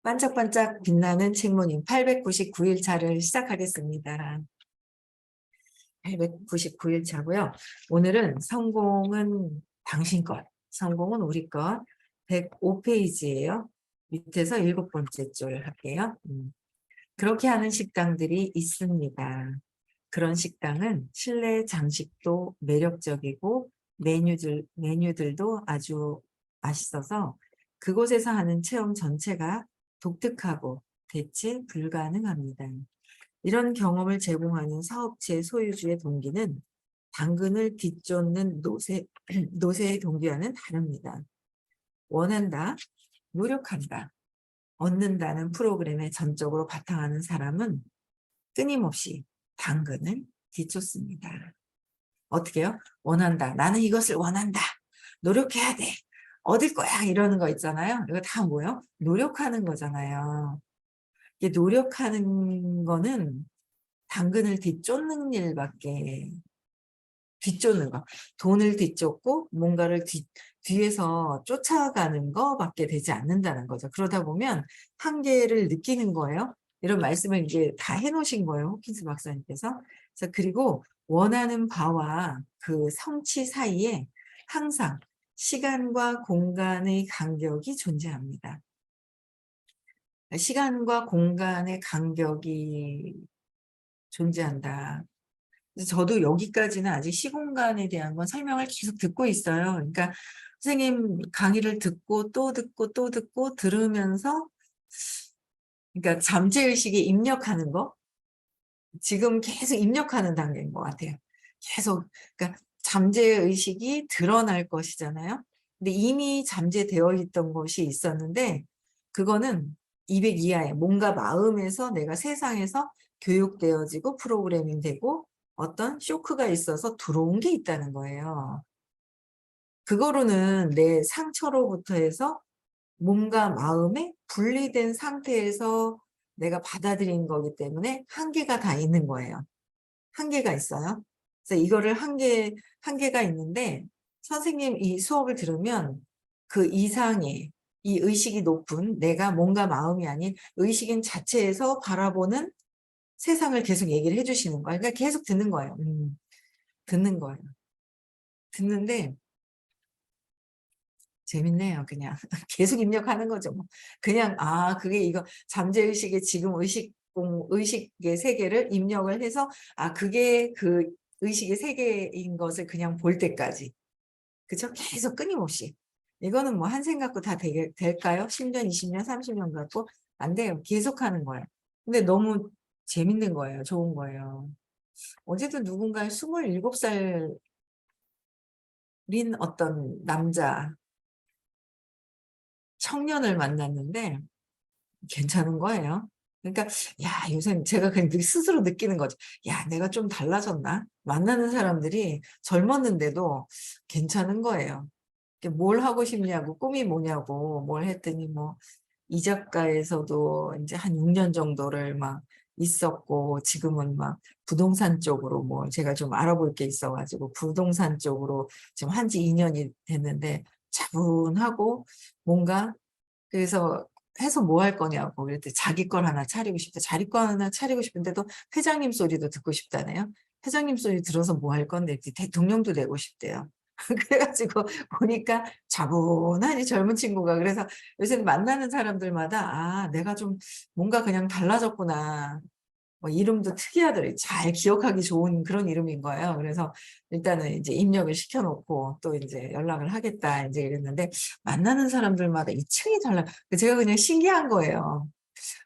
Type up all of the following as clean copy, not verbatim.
반짝반짝 빛나는 책모님 899일 차를 시작하겠습니다. 899일 차고요. 오늘은 성공은 당신 것, 성공은 우리 것 105페이지예요. 밑에서 7번째 줄 할게요. 그렇게 하는 식당들이 있습니다. 그런 식당은 실내 장식도 매력적이고 메뉴들도 아주 맛있어서 그곳에서 하는 체험 전체가 독특하고 대체 불가능합니다. 이런 경험을 제공하는 사업체 소유주의 동기는 당근을 뒤쫓는 노세의 동기와는 다릅니다. 원한다, 노력한다, 얻는다는 프로그램에 전적으로 바탕하는 사람은 끊임없이 당근을 뒤쫓습니다. 어떻게 해요? 원한다. 나는 이것을 원한다. 노력해야 돼. 얻을 거야. 이러는 거 있잖아요. 이거 다 뭐예요? 노력하는 거잖아요. 이게 노력하는 거는 당근을 뒤쫓는 일밖에, 뒤쫓는 거. 돈을 뒤쫓고 뭔가를 뒤에서 쫓아가는 거밖에 되지 않는다는 거죠. 그러다 보면 한계를 느끼는 거예요. 이런 말씀을 이제 다 해놓으신 거예요. 호킨스 박사님께서. 그리고 원하는 바와 그 성취 사이에 항상 시간과 공간의 간격이 존재합니다. 시간과 공간의 간격이 존재한다. 저도 여기까지는 아직 시공간에 대한 건 설명을 계속 듣고 있어요. 그러니까 선생님 강의를 듣고 또 듣고 또 듣고 들으면서, 그러니까 잠재의식에 입력하는 거, 지금 계속 입력하는 단계인 것 같아요. 계속, 그러니까 잠재의식이 드러날 것이잖아요. 근데 이미 잠재되어 있던 것이 있었는데 그거는 200 이하에 뭔가 마음에서 내가 세상에서 교육되어지고 프로그래밍 되고 어떤 쇼크가 있어서 들어온 게 있다는 거예요. 그거로는 내 상처로부터 해서 몸과 마음에 분리된 상태에서 내가 받아들인 거기 때문에 한계가 다 있는 거예요. 한계가 있어요. 그래서 이거를 한계가 있는데 선생님 이 수업을 들으면 그 이상의 이 의식이 높은 내가 몸과 마음이 아닌 의식인 자체에서 바라보는 세상을 계속 얘기를 해주시는 거예요. 그러니까 계속 듣는 거예요. 듣는 거예요. 듣는데 재밌네요. 그냥 계속 입력하는 거죠. 뭐. 그냥 그게 이거 잠재의식의 지금 의식의 세계를 입력을 해서 그게 그 의식의 세계인 것을 그냥 볼 때까지. 그쵸? 계속 끊임없이. 이거는 뭐 한 생각도 다 될까요? 10년, 20년, 30년 갖고 안 돼요. 계속 하는 거예요. 근데 너무 재밌는 거예요. 좋은 거예요. 어제도 누군가 27살인 어떤 남자 청년을 만났는데 괜찮은 거예요. 그러니까 요새 제가 그냥 스스로 느끼는 거죠. 내가 좀 달라졌나? 만나는 사람들이 젊었는데도 괜찮은 거예요. 뭘 하고 싶냐고, 꿈이 뭐냐고 뭘 했더니 뭐 이 작가에서도 이제 한 6년 정도를 막 있었고 지금은 막 부동산 쪽으로 뭐 제가 좀 알아볼 게 있어가지고 부동산 쪽으로 지금 한지 2년이 됐는데 차분하고 뭔가, 그래서 해서 뭐 할 거냐고 그랬더니 자기 걸 하나 차리고 싶다. 자기 거 하나 차리고 싶은데도 회장님 소리도 듣고 싶다네요. 회장님 소리 들어서 뭐 할 건데 대통령도 되고 싶대요. 그래가지고 보니까 차분하니 젊은 친구가, 그래서 요새는 만나는 사람들마다 내가 좀 뭔가 그냥 달라졌구나. 뭐 이름도 특이하더라고요. 잘 기억하기 좋은 그런 이름인 거예요. 그래서 일단은 이제 입력을 시켜놓고 또 이제 연락을 하겠다 이제 이랬는데 만나는 사람들마다 이 층이 달라. 제가 그냥 신기한 거예요.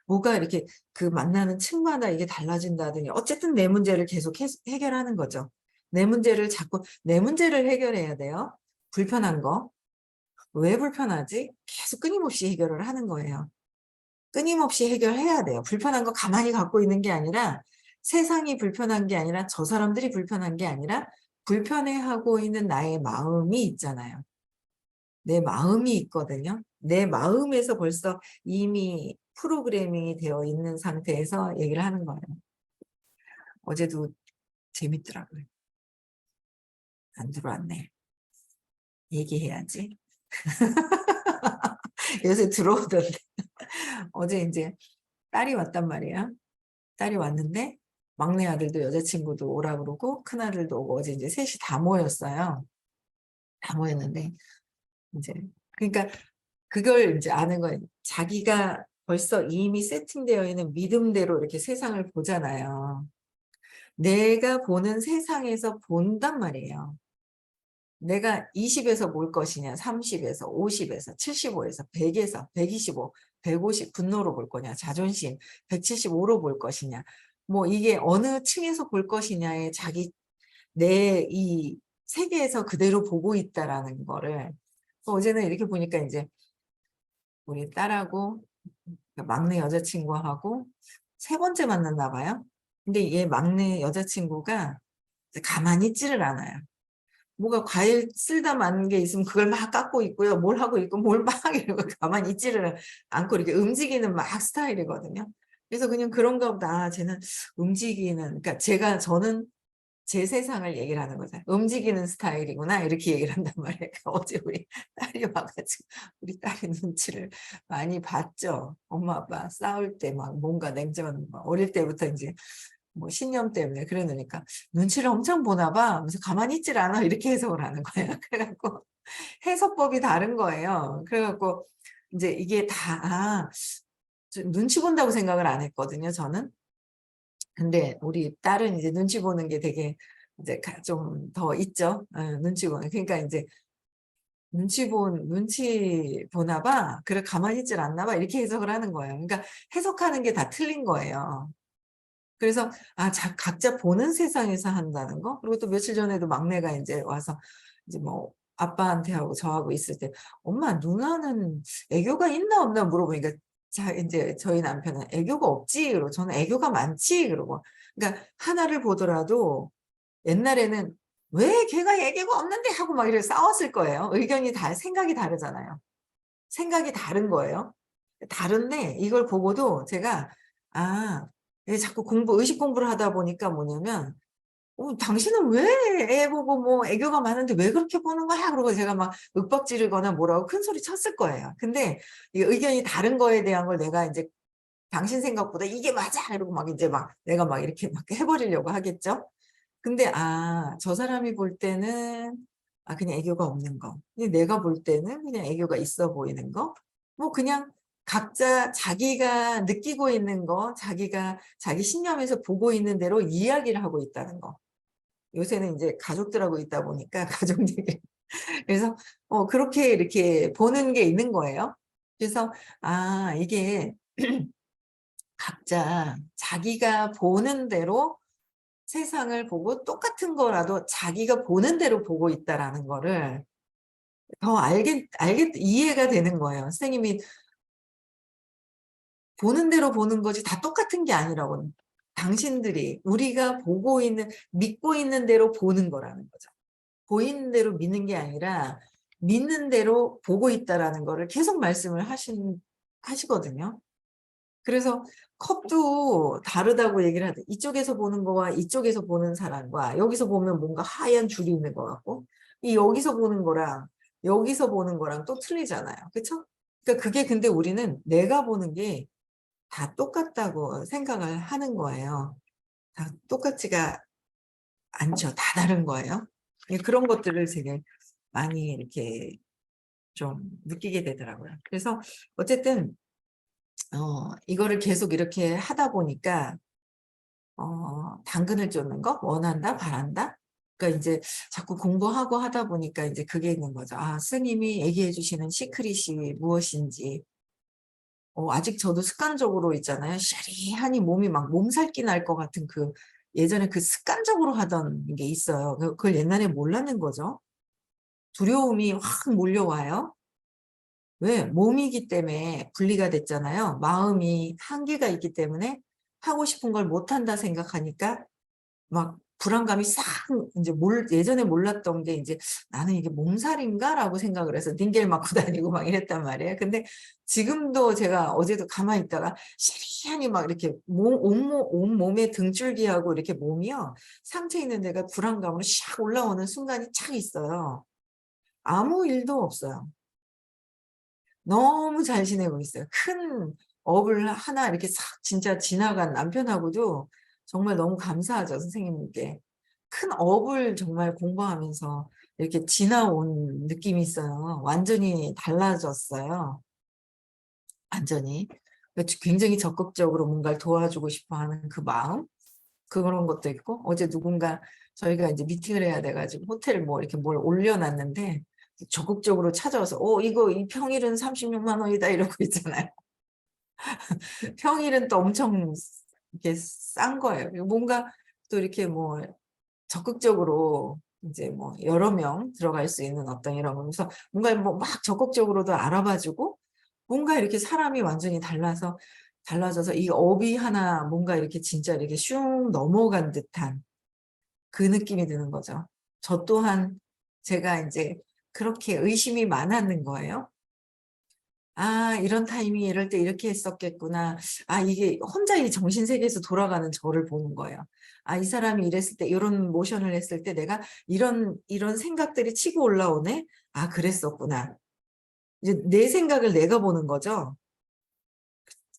뭐가 이렇게 그 만나는 층마다 이게 달라진다더니 어쨌든 내 문제를 계속 해결하는 거죠. 내 문제를 해결해야 돼요. 불편한 거. 왜 불편하지? 계속 끊임없이 해결을 하는 거예요. 끊임없이 해결해야 돼요. 불편한 거 가만히 갖고 있는 게 아니라, 세상이 불편한 게 아니라, 저 사람들이 불편한 게 아니라 불편해하고 있는 나의 마음이 있잖아요. 내 마음이 있거든요. 내 마음에서 벌써 이미 프로그래밍이 되어 있는 상태에서 얘기를 하는 거예요. 어제도 재밌더라고요. 안 들어왔네. 얘기해야지. 요새 들어오던데. 어제 인제 딸이 왔단 말이에요. 딸이 왔는데 막내 아들도 여자친구도 오라 그러고 큰아들도 오고 어제 인제 셋이 다 모였어요. 다 모였는데 인제 그러니까 그걸 인제 아는 거예요. 자기가 벌써 이미 세팅되어 있는 믿음대로 이렇게 세상을 보잖아요. 내가 보는 세상에서 본단 말이에요. 내가 20 에서 볼 것이냐 30 에서 50 에서 75 에서 100 에서 125 150 분노로 볼 거냐 자존심 175로 볼 것이냐 뭐 이게 어느 층에서 볼 것이냐에 자기 내 이 세계에서 그대로 보고 있다라는 거를 어제는 이렇게 보니까 인제 우리 딸하고 그 막내 여자친구하고 세 번째 만났나 봐요. 근데 얘 막내 여자친구가 이제 가만히 있지를 않아요. 뭐가 과일 쓸다 마는 게 있으면 그걸 막 깎고 있고요. 뭘 하고 있고 뭘 막 이러고 가만히 있지를 않고 이렇게 움직이는 막 스타일이거든요. 그래서 그냥 그런가 보다. '아 쟤는 움직이는' 그러니까 저는 제 세상을 얘기를 하는 거죠. '움직이는 스타일이구나.' 이렇게 얘기를 한단 말이에요. 그러니까 어제 우리 딸이 와 가지고 우리 딸의 눈치를 많이 봤죠. 엄마 아빠 싸울 때 막 뭔가 냉전 막 어릴 때부터 인제 뭐 신념 때문에 그래 놓으니까 "눈치를 엄청 보나 봐." 하면서 "가만히 있질 않아." 이렇게 해석을 하는 거예요. 그래 갖고 해석법이 다른 거예요. 그래 갖고 인제 이게 다 좀 눈치 본다고 생각을 안 했거든요 저는. 근데 우리 딸은 이제 눈치 보는 게 되게 이제 좀 더 있죠. 눈치 보는. 그러니까 인제 '눈치 보나 봐. 그래 가만히 있질 않나 봐.' 이렇게 해석을 하는 거예요. 그러니까 해석하는 게 다 틀린 거예요. 그래서 각자 보는 세상에서 한다는 거. 그리고 또 며칠 전에도 막내가 인제 와서 이제 뭐 아빠한테 하고 저하고 있을 때 "엄마 누나는 애교가 있나 없나?" 물어보니까 인제 저희 남편은 "애교가 없지." 그러고 저는 "애교가 많지." 그러고 그러니까 하나를 보더라도 옛날에는 "왜 걔가 애교가 없는데." 하고 막 이렇게 싸웠을 거예요. 의견이 생각이 다르잖아요. 생각이 다른 거예요. 다른데 이걸 보고도 제가 이게 자꾸 의식 공부를 하다 보니까 뭐냐면 당신은 왜 애 보고 뭐 애교가 많은데 왜 그렇게 보는 거야?" 그러고 제가 막 윽박 지르거나 뭐라고 큰 소리 쳤을 거예요. 근데 이 의견이 다른 거에 대한 걸 내가 인제 "당신 생각보다 이게 맞아." 이러고 막 인제 막 내가 막 이렇게 막 해 버리려고 하겠죠. 근데 저 사람이 볼 때는 그냥 애교가 없는 거. 근데 내가 볼 때는 그냥 애교가 있어 보이는 거. 뭐 그냥 각자 자기가 느끼고 있는 거, 자기가 자기 신념에서 보고 있는 대로 이야기를 하고 있다는 거. 요새는 인제 가족들하고 있다 보니까 가족 얘기 그래서 그렇게 이렇게 보는 게 있는 거예요. 그래서 이게 각자 자기가 보는 대로 세상을 보고 똑같은 거라도 자기가 보는 대로 보고 있다라는 거를 더 이해가 되는 거예요. 선생님이 보는 대로 보는 거지 다 똑같은 게 아니라고. 당신들이 우리가 보고 있는 믿고 있는 대로 보는 거라는 거죠. 보이는 대로 믿는 게 아니라 믿는 대로 보고 있다라는 거를 계속 말씀을 하시거든요. 그래서 컵도 다르다고 얘기를 하더 이쪽에서 보는 거와 이쪽에서 보는 사람과 여기서 보면 뭔가 하얀 줄이 있는 것 같고 여기서 보는 거랑 여기서 보는 거랑 또 틀리잖아요. 그쵸? 그러니까 그게 근데 우리는 내가 보는 게 다 똑같다고 생각을 하는 거예요. 다 똑같지가 않죠. 다 다른 거예요. 그런 것들을 되게 많이 이렇게 좀 느끼게 되더라고요. 그래서 어쨌든 이거를 계속 이렇게 하다 보니까 당근을 쫓는 거 원한다, 바란다. 그러니까 인제 자꾸 공부하고 하다 보니까 인제 그게 있는 거죠. 스님이 얘기해 주시는 시크릿이 무엇인지. 아직 저도 습관적으로 있잖아요. sha리하니 몸이 막 몸살기 날 것 같은 예전에 습관적으로 하던 게 있어요. 그걸 옛날에 몰랐는 거죠. 두려움이 확 몰려와요. 왜? 몸이기 때문에 분리가 됐잖아요. 마음이 한계가 있기 때문에 하고 싶은 걸 못한다 생각하니까 막 불안감이 싹 인제 예전에 몰랐던 게 인제 '나는 이게 몸살인가?'라고 생각을 해서 닌겔 맞고 다니고 막 이랬단 말이에요. 근데 지금도 제가 어제도 가만히 있다가 시리하니 막 이렇게 온몸에 등줄기하고 이렇게 몸이요. 상처 있는 데가 불안감으로 샥 올라오는 순간이 착 있어요. 아무 일도 없어요. 너무 잘 지내고 있어요. 큰 업을 하나 이렇게 싹 진짜 지나간 남편하고도 정말 너무 감사하죠, 선생님께. 큰 업을 정말 공부하면서 이렇게 지나온 느낌이 있어요. 완전히 달라졌어요. 완전히. 굉장히 적극적으로 뭔가를 도와주고 싶어 하는 그 마음? 그런 것도 있고, 어제 누군가 저희가 이제 미팅을 해야 돼 가지고 호텔 뭐 이렇게 뭘 올려놨는데 적극적으로 찾아와서 이거 이 평일은 36만 원이다 이러고 있잖아요. 평일은 또 엄청 이렇게 싼 거예요. 그리고 뭔가 또 이렇게 뭐 적극적으로 이제 뭐 여러 명 들어갈 수 있는 어떤 이런 거면서 뭔가 뭐 막 적극적으로도 알아봐 주고 뭔가 이렇게 사람이 완전히 달라져서 이 업이 하나 뭔가 이렇게 진짜 이렇게 슝 넘어간 듯한 그 느낌이 드는 거죠. 저 또한 제가 인제 그렇게 의심이 많았는 거예요. '아 이런 타이밍에 이럴 때 이렇게 했었겠구나.' 이게 혼자 이 정신 세계에서 돌아가는 저를 보는 거예요. '아 이 사람이 이랬을 때 요런 모션을 했을 때 내가 이런 생각들이 치고 올라오네. 아 그랬었구나.' 이제 내 생각을 내가 보는 거죠.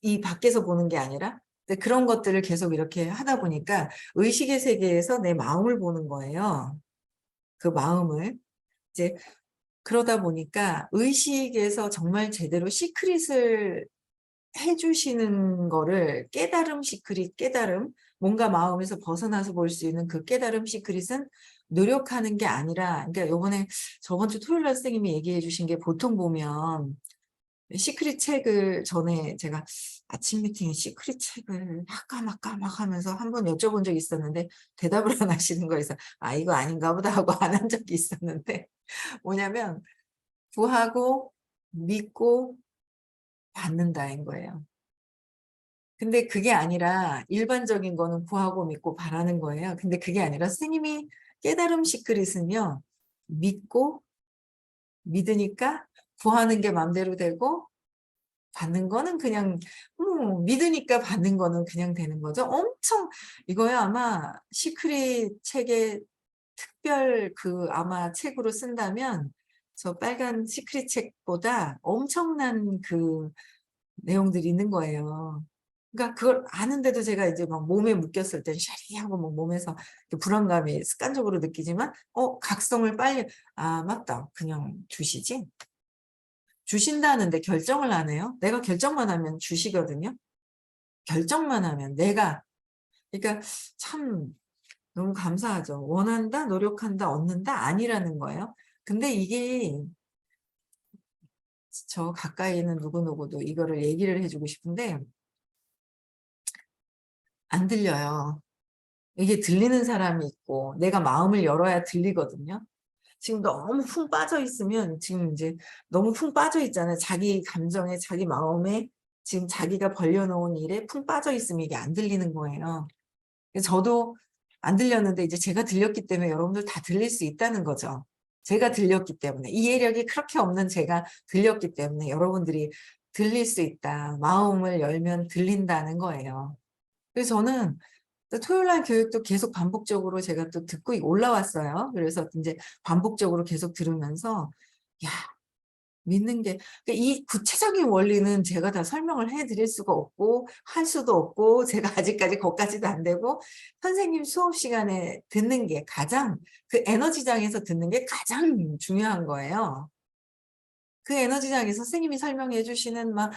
이 밖에서 보는 게 아니라. 근데 그런 것들을 계속 이렇게 하다 보니까 의식의 세계에서 내 마음을 보는 거예요. 그 마음을. 이제 그러다 보니까 의식에서 정말 제대로 시크릿을 해 주시는 거를 깨달음, 뭔가 마음에서 벗어나서 볼 수 있는 그 깨달음 시크릿은 노력하는 게 아니라, 그러니까 요번에 저번 주 토요일 날 선생님이 얘기해 주신 게 보통 보면 시크릿 책을 전에 제가 아침 미팅에 시크릿 책을 할까 말까 막 하면서 한 번 여쭤본 적이 있었는데 대답을 안 하시는 거에서 '아 이거 아닌가 보다.' 하고 안 한 적이 있었는데 뭐냐면 구하고 믿고 받는다인 거예요. 근데 그게 아니라 일반적인 거는 구하고 믿고 바라는 거예요. 근데 그게 아니라 스님이 깨달음 시크릿은요. 믿고 믿으니까 구하는 게 맘대로 되고 받는 거는 그냥 믿으니까 받는 거는 그냥 되는 거죠. 엄청 이거야 아마 시크릿 책의 특별 그 아마 책으로 쓴다면 저 빨간 시크릿 책보다 엄청난 그 내용들이 있는 거예요. 그러니까 그걸 아는데도 제가 이제 막 몸에 묶였을 땐 샤리하고 막 몸에서 이렇게 불안감이 습관적으로 느끼지만 각성을 빨리 '아 맞다. 그냥 주시지.' 주신다는데 결정을 안 해요. 내가 결정만 하면 주시거든요. 결정만 하면 내가. 그러니까 참 너무 감사하죠. 원한다, 노력한다, 얻는다 아니라는 거예요. 근데 이게 저 가까이 있는 누구누구도 이거를 얘기를 해 주고 싶은데 안 들려요. 이게 들리는 사람이 있고 내가 마음을 열어야 들리거든요. 지금 너무 쿵 빠져 있으면 지금 인제 너무 쿵 빠져 있잖아요. 자기 감정에 자기 마음에 지금 자기가 벌려 놓은 일에 쿵 빠져 있으면 이게 안 들리는 거예요. 그래서 저도 안 들렸는데 이제 제가 들렸기 때문에 여러분들 다 들릴 수 있다는 거죠. 제가 들렸기 때문에. 이해력이 그렇게 없는 제가 들렸기 때문에 여러분들이 들릴 수 있다. 마음을 열면 들린다는 거예요. 그래서 저는 또 토요일 날 교육도 계속 반복적으로 제가 또 듣고 올라왔어요. 그래서 인제 반복적으로 계속 들으면서 야 믿는 게 그러니까 이 구체적인 원리는 제가 다 설명을 해 드릴 수가 없고 할 수도 없고 제가 아직까지 거기까지도 안 되고 선생님 수업 시간에 듣는 게 가장 그 에너지장에서 듣는 게 가장 중요한 거예요. 그 에너지장에서 선생님이 설명해 주시는 막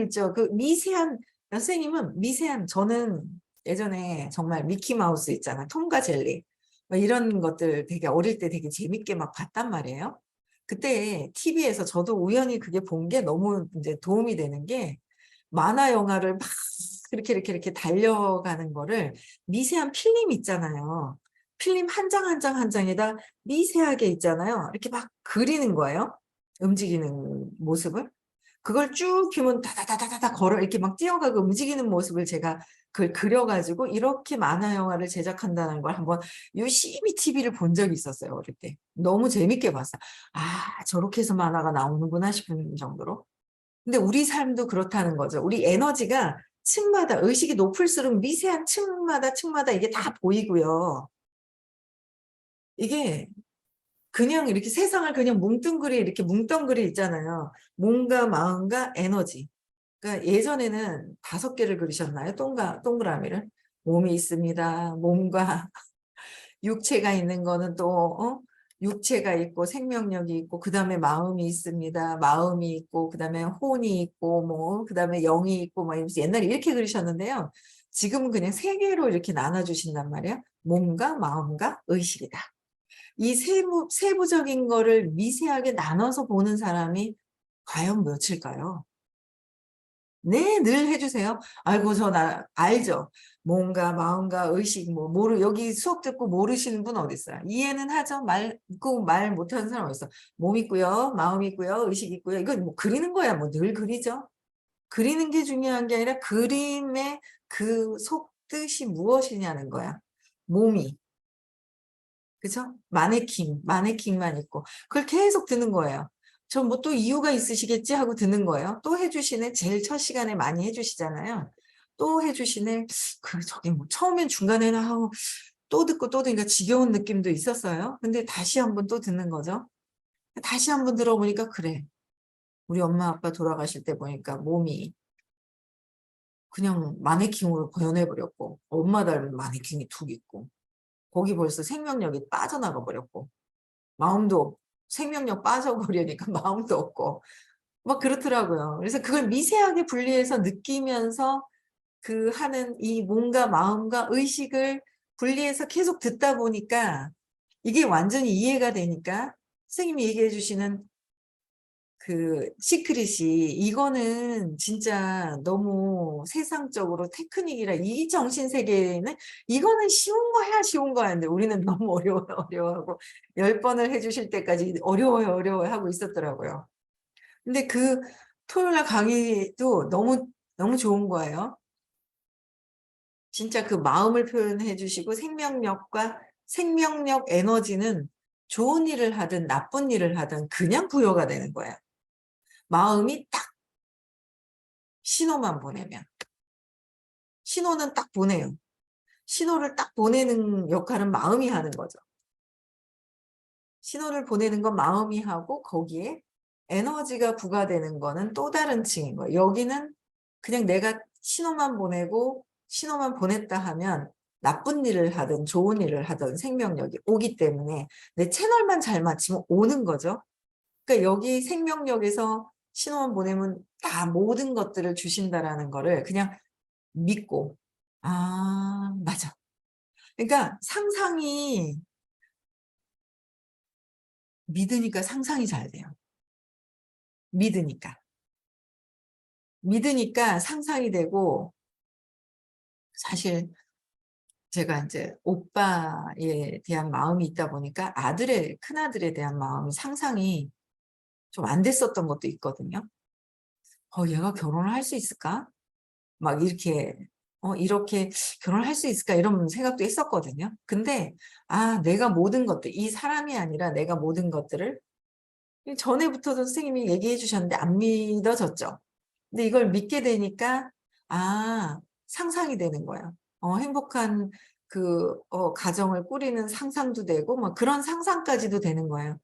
있죠. 그 미세한 선생님은 미세한 저는 예전에 정말 미키 마우스 있잖아. 톰과 젤리. 이런 것들 되게 어릴 때 되게 재밌게 막 봤단 말이에요. 그때 TV에서 저도 우연히 그게 본 게 너무 인제 도움이 되는 게 만화 영화를 막 이렇게 달려가는 거를 미세한 필름 있잖아요. 필름 한 장 한 장 한 장에다 미세하게 있잖아요. 이렇게 막 그리는 거예요, 움직이는 모습을. 그걸 쭉 보면 다다다다다다 걸어 이렇게 막 뛰어가고 움직이는 모습을 제가 그걸 그려 가지고 이렇게 만화 영화를 제작한다는 걸 한번 유심히 TV를 본 적이 있었어요, 어릴 때. 너무 재밌게 봤어요. '아 저렇게 해서 만화가 나오는구나.' 싶은 정도로. 근데 우리 삶도 그렇다는 거죠. 우리 에너지가 층마다 의식이 높을수록 미세한 층마다 이게 다 보이고요. 이게 그냥 이렇게 세상을 그냥 뭉뚱그리 이렇게 뭉텅그리 있잖아요. 몸과 마음과 에너지. 그러니까 예전에는 5개를 그리셨나요? 동그라미를? 몸이 있습니다. 몸과 육체가 있는 거는 또 육체가 있고 생명력이 있고 그다음에 마음이 있습니다. 마음이 있고 그다음에 혼이 있고 뭐 그다음에 영이 있고 막 이러면서 옛날에 이렇게 그리셨는데요. 지금은 그냥 3개로 이렇게 나눠 주신단 말이에요. 몸과 마음과 의식이다. 이 세부적인 거를 미세하게 나눠서 보는 사람이 과연 몇일까요? 네, 늘 해주세요. 아이고, 나 알죠. 몸과 마음과 의식, 여기 수업 듣고 모르시는 분 어디 있어요? 이해는 하죠? 말 못하는 사람 어디 있어? 몸 있고요, 마음 있고요, 의식 있고요. 이건 뭐 그리는 거야. 뭐 늘 그리죠. 그리는 게 중요한 게 아니라 그림의 그 속뜻이 무엇이냐는 거야. 몸이. 그죠? 마네킹만 있고. 그걸 계속 듣는 거예요. 저 뭐 또 이유가 있으시겠지 하고 듣는 거예요. 또 해주시네. 제일 첫 시간에 많이 해주시잖아요. 또 해주시네. 저기 뭐 처음엔 중간에는 하고 또 듣고 또 듣니까 지겨운 느낌도 있었어요. 근데 다시 한번 또 듣는 거죠. 다시 한번 들어보니까 그래. 우리 엄마 아빠 돌아가실 때 보니까 몸이 그냥 마네킹으로 변해버렸고 엄마 닮은 마네킹이 툭 있고 거기 벌써 생명력이 빠져나가 버렸고 마음도 생명력 빠져버리니까 마음도 없고 막 그렇더라고요. 그래서 그걸 미세하게 분리해서 느끼면서 그 하는 이 몸과 마음과 의식을 분리해서 계속 듣다 보니까 이게 완전히 이해가 되니까 선생님이 얘기해 주시는 그 시크릿이 이거는 진짜 너무 세상적으로 테크닉이라 이 정신 세계에는 이거는 쉬운 거야. 근데 우리는 너무 어려워하고 10번을 해주실 때까지 어려워요 하고 있었더라고요. 근데 그 토요일 날 강의도 너무 좋은 거예요. 진짜 그 마음을 표현해 주시고 생명력 에너지는 좋은 일을 하든 나쁜 일을 하든 그냥 부여가 되는 거예요. 마음이 딱 신호만 보내면. 신호는 딱 보내요. 신호를 딱 보내는 역할은 마음이 하는 거죠. 신호를 보내는 건 마음이 하고 거기에 에너지가 부과되는 거는 또 다른 층인 거예요. 여기는 그냥 내가 신호만 보내고 신호만 보냈다 하면 나쁜 일을 하든 좋은 일을 하든 생명력이 오기 때문에 내 채널만 잘 맞추면 오는 거죠. 그러니까 여기 생명력에서 신호만 보내면 다 모든 것들을 주신다라는 거를 그냥 믿고 아 맞아. 그러니까 상상이 믿으니까 상상이 잘 돼요. 믿으니까. 믿으니까 상상이 되고 사실 제가 인제 오빠에 대한 마음이 있다 보니까 큰아들에 대한 마음이 상상이 좀 안 됐었던 것도 있거든요. '얘가 결혼을 할 수 있을까?' 막 이렇게 '결혼을 할 수 있을까?' 이런 생각도 했었거든요. 근데 내가 모든 것들 이 사람이 아니라 내가 모든 것들을 전에부터도 선생님이 얘기해 주셨는데 안 믿어졌죠. 근데 이걸 믿게 되니까 상상이 되는 거예요. 행복한 가정을 꾸리는 상상도 되고 막 그런 상상까지도 되는 거예요.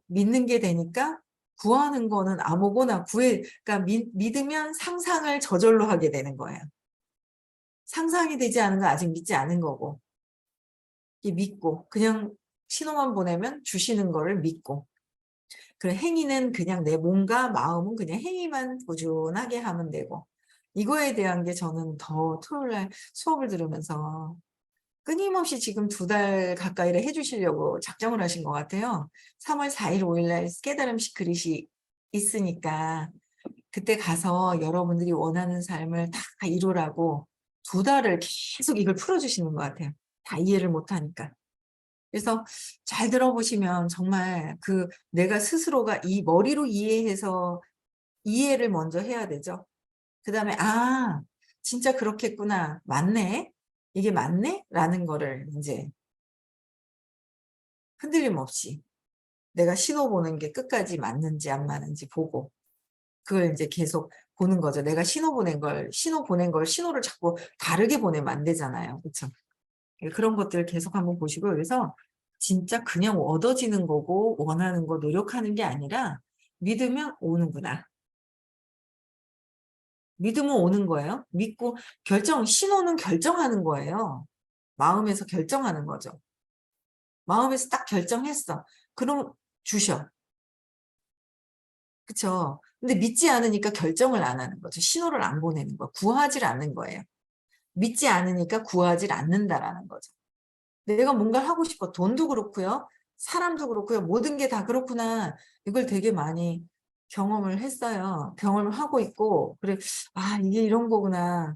믿는 게 되니까 구하는 거는 아무거나 그러니까 믿으면 상상을 저절로 하게 되는 거예요. 상상이 되지 않은 건 아직 믿지 않은 거고. 이 믿고 그냥 신호만 보내면 주시는 거를 믿고 행위는 그냥 내 몸과 마음은 그냥 행위만 꾸준하게 하면 되고 이거에 대한 게 저는 더 토요일 날 수업을 들으면서 끊임없이 지금 2달 가까이를 해 주시려고 작정을 하신 것 같아요. 3월 4일 5일 날 깨달음 시크릿이 있으니까 그때 가서 여러분들이 원하는 삶을 다 이루라고 2달을 계속 이걸 풀어 주시는 것 같아요, 다 이해를 못 하니까. 그래서 잘 들어보시면 정말 내가 스스로가 이 머리로 이해해서 이해를 먼저 해야 되죠. 그다음에 '아 진짜 그렇겠구나. 맞네. 이게 맞네.' 라는 거를 인제 흔들림 없이 내가 신호 보는 게 끝까지 맞는지 안 맞는지 보고 그걸 인제 계속 보는 거죠. 내가 신호 보낸 걸 신호를 자꾸 다르게 보내면 안 되잖아요. 그쵸? 예 그런 것들을 계속 한번 보시고요. 그래서 진짜 그냥 얻어지는 거고 원하는 거 노력하는 게 아니라 '믿으면 오는구나.' 믿음은 오는 거예요. 믿고 신호는 결정하는 거예요. 마음에서 결정하는 거죠. 마음에서 딱 결정했어. 그럼 주셔. 그쵸? 근데 믿지 않으니까 결정을 안 하는 거죠. 신호를 안 보내는 거. 구하질 않는 거예요. 믿지 않으니까 구하질 않는다라는 거죠. 내가 뭔가를 하고 싶어. 돈도 그렇고요. 사람도 그렇고요. 모든 게 다 그렇구나. 이걸 되게 많이 경험을 했어요. 경험을 하고 있고, 그래, 아, 이게 이런 거구나.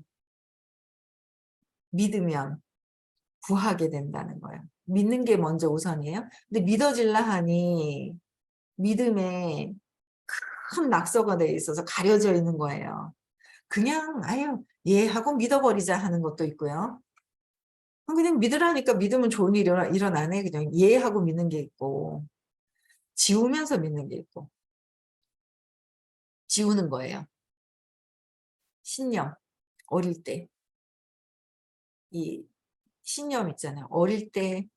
믿으면 구하게 된다는 거예요. 믿는 게 먼저 우선이에요. 근데 믿어질라 하니 믿음에 큰 낙서가 돼 있어서 가려져 있는 거예요. 그냥 아유 예 하고 믿어버리자 하는 것도 있고요. 그냥 믿으라니까 믿으면 좋은 일이 일어나네 그냥 예 하고 믿는 게 있고 지우면서 믿는 게 있고 지우는 거예요. 신념 어릴 때 이 신념 있잖아요. 어릴 때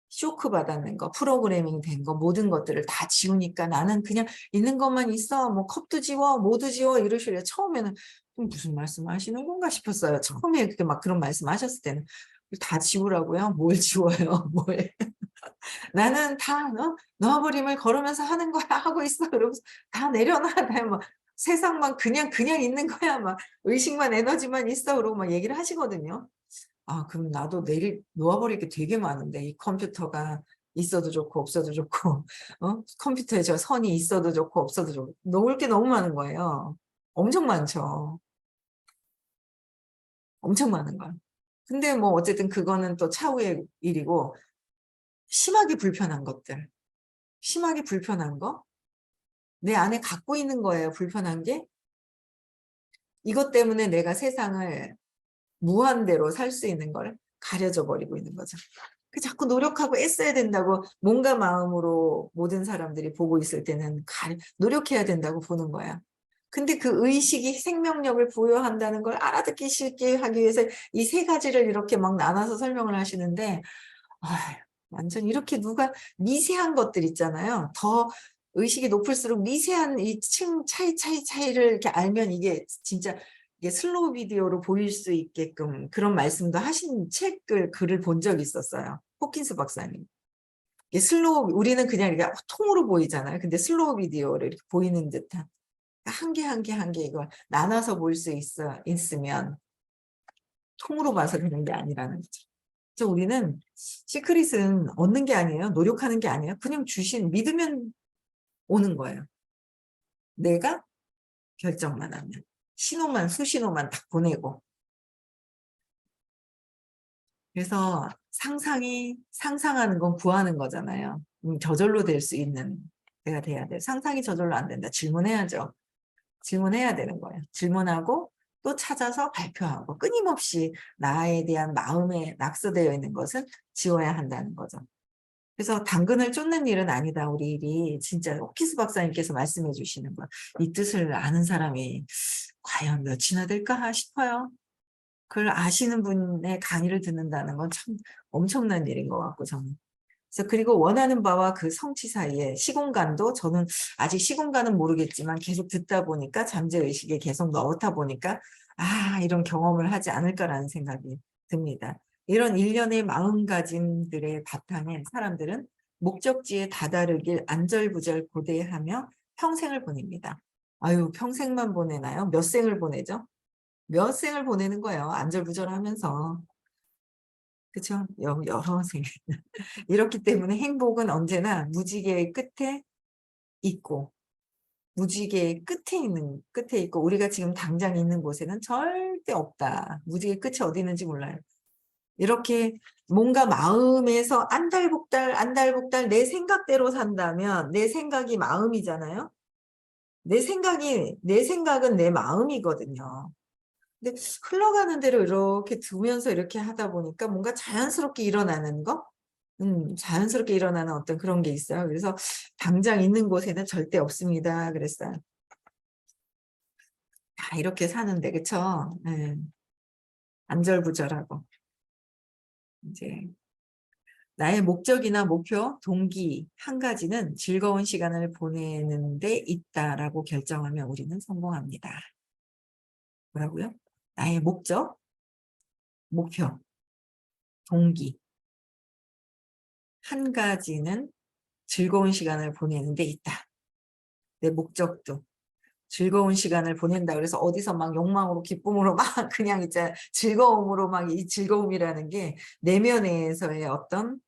쇼크 받았는 거, 프로그래밍 된 거 모든 것들을 다 지우니까 나는 그냥 있는 것만 있어. 뭐 컵도 지워, 뭐도 지워 이러시래요. 처음에는 무슨 말씀하시는 건가 싶었어요. 처음에 그렇게 막 그런 말씀하셨을 때는 다 지우라고요? 뭘 지워요? 뭘? 나는 다 넣어버림을 걸으면서 하는 거야 하고 있어. 그러면서 다 내려놔. 다뭐 세상만 그냥 있는 거야. 막 의식만 에너지만 있어. 그러고 막 얘기를 하시거든요. 아 그럼 나도 내일 놓아버릴 게 되게 많은데 이 컴퓨터가 있어도 좋고 없어도 좋고 컴퓨터에 저 선이 있어도 좋고 없어도 좋고 놓을 게 너무 많은 거예요. 엄청 많죠. 엄청 많은 거야. 근데 뭐 어쨌든 그거는 또 차후의 일이고 심하게 불편한 것들. 심하게 불편한 거? 내 안에 갖고 있는 거예요, 불편한 게. 이것 때문에 내가 세상을 무한대로 살 수 있는 걸 가려져 버리고 있는 거죠. 그 자꾸 노력하고 애써야 된다고 몸과 마음으로 모든 사람들이 보고 있을 때는 노력해야 된다고 보는 거야. 근데 그 의식이 생명력을 부여한다는 걸 알아듣기 쉽게 하기 위해서 이 세 가지를 이렇게 막 나눠서 설명을 하시는데 아휴 완전 이렇게 누가 미세한 것들 있잖아요. 더 의식이 높을수록 미세한 이 차이를 이렇게 알면 이게 진짜 이게 슬로우 비디오로 보일 수 있게끔 그런 말씀도 하신 글을 본 적이 있었어요. 호킨스 박사님. 이게 우리는 그냥 이렇게 통으로 보이잖아요. 근데 슬로우 비디오를 이렇게 보이는 듯한 한 개 한 개 한 개 이걸 나눠서 볼 수 있으면 통으로 봐서 그런 게 아니라는 거죠. 그래서 우리는 시크릿은 얻는 게 아니에요. 노력하는 게 아니에요. 그냥 믿으면 오는 거예요. 내가 결정만 하면. 수신호만 딱 보내고. 그래서 상상하는 건 구하는 거잖아요. 저절로 될 수 있는 때가 돼야 돼. 상상이 저절로 안 된다. 질문해야죠. 질문해야 되는 거예요. 질문하고 또 찾아서 발표하고 끊임없이 나에 대한 마음에 낙서되어 있는 것은 지워야 한다는 거죠. 그래서 당근을 쫓는 일은 아니다. 우리 일이 진짜 호키스 박사님께서 말씀해 주시는 거. 이 뜻을 아는 사람이 과연 몇이나 될까 싶어요. 그걸 아시는 분의 강의를 듣는다는 건 참 엄청난 일인 것 같고 저는. 그래서 그리고 원하는 바와 그 성취 사이에 시공간도 저는 아직 시공간은 모르겠지만 계속 듣다 보니까 잠재의식에 계속 넣다 보니까 아 이런 경험을 하지 않을까라는 생각이 듭니다. 이런 일련의 마음가짐들의 바탕에 사람들은 목적지에 다다르길 안절부절 고대하며 평생을 보냅니다. 아유 평생만 보내나요? 몇 생을 보내죠? 몇 생을 보내는 거예요. 안절부절하면서. 그쵸? 여러 생. 이렇기 때문에 행복은 언제나 무지개의 끝에 있고 무지개의 끝에 있고 우리가 지금 당장 있는 곳에는 절대 없다. 무지개 끝이 어디 있는지 몰라요. 이렇게 뭔가 마음에서 안달복달 내 생각대로 산다면 내 생각이 마음이잖아요. 내 생각은 내 마음이거든요. 근데 흘러가는 대로 이렇게 두면서 이렇게 하다 보니까 뭔가 자연스럽게 일어나는 거? 자연스럽게 일어나는 어떤 그런 게 있어요. 그래서 당장 있는 곳에는 절대 없습니다. 그랬어요. 다 이렇게 사는데, 그쵸? 예. 안절부절하고. 이제, 나의 목적이나 목표, 동기, 한 가지는 즐거운 시간을 보내는 데 있다라고 결정하면 우리는 성공합니다. 뭐라고요? 나의 목적, 목표, 동기. 한 가지는 즐거운 시간을 보내는 데 있다. 내 목적도 즐거운 시간을 보낸다 그래서 어디서 막 욕망으로 기쁨으로 막 그냥 이제 즐거움으로 막 이 즐거움이라는 게 내면에서의 어떤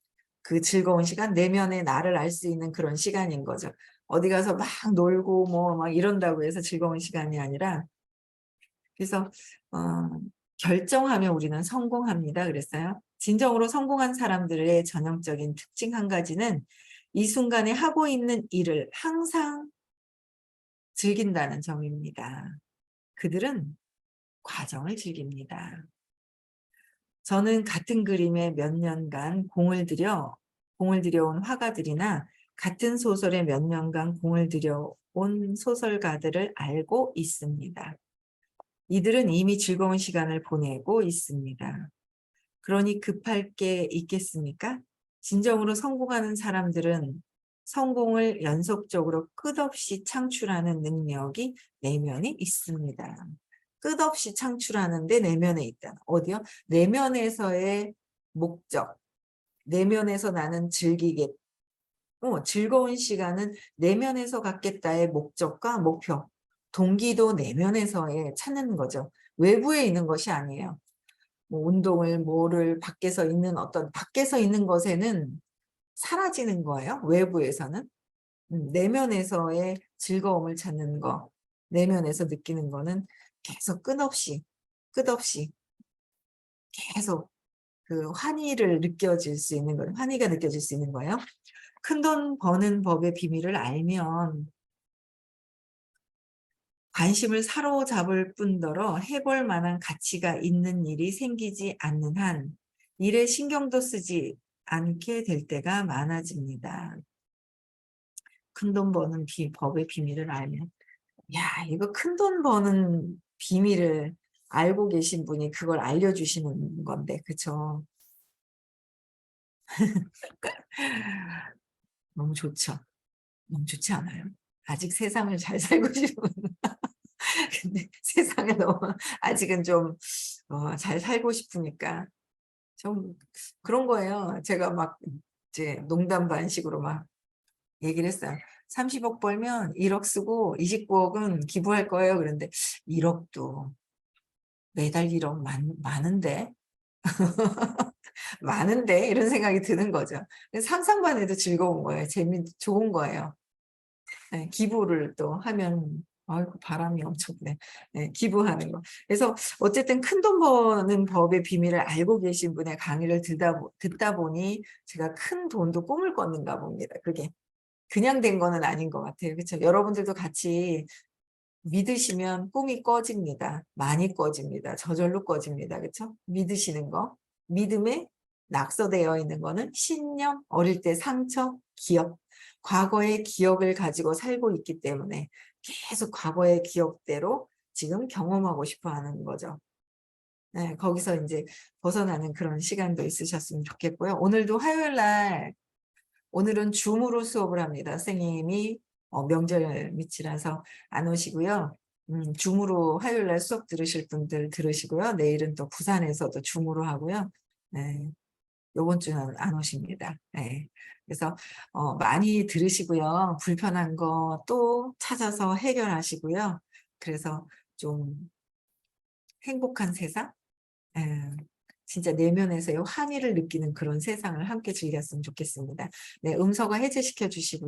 그 즐거운 시간, 내면의 나를 알 수 있는 그런 시간인 거죠. 어디 가서 막 놀고 뭐 막 이런다고 해서 즐거운 시간이 아니라 그래서 결정하면 우리는 성공합니다 그랬어요. 진정으로 성공한 사람들의 전형적인 특징 한 가지는 이 순간에 하고 있는 일을 항상 즐긴다는 점입니다. 그들은 과정을 즐깁니다. 저는 같은 그림에 몇 년간 공을 들여온 화가들이나 같은 소설에 몇 년간 공을 들여온 소설가들을 알고 있습니다. 이들은 이미 즐거운 시간을 보내고 있습니다. 그러니 급할 게 있겠습니까? 진정으로 성공하는 사람들은 성공을 연속적으로 끝없이 창출하는 능력이 내면에 있습니다. 끝없이 창출하는데 내면에 있다. 어디요? 내면에서의 목적, 내면에서 나는 즐거운 시간은 내면에서 갖겠다의 목적과 목표, 동기도 내면에서의 찾는 거죠. 외부에 있는 것이 아니에요. 뭐 운동을 뭐를 밖에서 있는 것에는 사라지는 거예요. 외부에서는. 내면에서의 즐거움을 찾는 거, 내면에서 느끼는 거는 계속 끝없이 계속 그 환희가 느껴질 수 있는 거예요. 큰돈 버는 법의 비밀을 알면 관심을 사로잡을 뿐더러 해볼 만한 가치가 있는 일이 생기지 않는 한 일에 신경도 쓰지 않게 될 때가 많아집니다. 큰돈 버는 법의 비밀을 알면 야 이거 큰돈 버는 비밀을 알고 계신 분이 그걸 알려주시는 건데 그쵸? 너무 좋죠. 너무 좋지 않아요? 아직 세상을 잘 살고 싶은 근데 세상에 너무 아직은 좀 잘 살고 싶으니까 좀 그런 거예요. 제가 막 이제 농담 반식으로 막 얘기를 했어요. 30억 벌면 1억 쓰고 29억은 기부할 거예요. 그런데 1억도 매달 1억 많은데 많은데 이런 생각이 드는 거죠. 상상만 해도 즐거운 거예요. 좋은 거예요. 네, 기부를 또 하면 아이고 바람이 엄청 부네. 네, 기부하는 거. 그래서 어쨌든 큰돈 버는 법의 비밀을 알고 계신 분의 강의를 듣다 보니 제가 큰 돈도 꿈을 꿨는가 봅니다. 그게 그냥 된 거는 아닌 것 같아요. 그렇죠? 여러분들도 같이 믿으시면 꿈이 꺼집니다. 많이 꺼집니다. 저절로 꺼집니다. 그렇죠? 믿으시는 거. 믿음에 낙서되어 있는 거는 신념, 어릴 때 상처, 기억, 과거의 기억을 가지고 살고 있기 때문에 계속 과거의 기억대로 지금 경험하고 싶어 하는 거죠. 네, 거기서 이제 벗어나는 그런 시간도 있으셨으면 좋겠고요. 오늘은 줌으로 수업을 합니다. 선생님이 명절 밑이라서 안 오시고요. 줌으로 화요일 날 수업 들으실 분들 들으시고요. 내일은 또 부산에서도 줌으로 하고요. 네, 요번 주는 안 오십니다. 네. 그래서 많이 들으시고요. 불편한 거 또 찾아서 해결하시고요. 그래서 좀 행복한 세상? 예. 진짜 내면에서의 환희를 느끼는 그런 세상을 함께 즐겼으면 좋겠습니다. 네, 음성화 해제시켜 주시고요.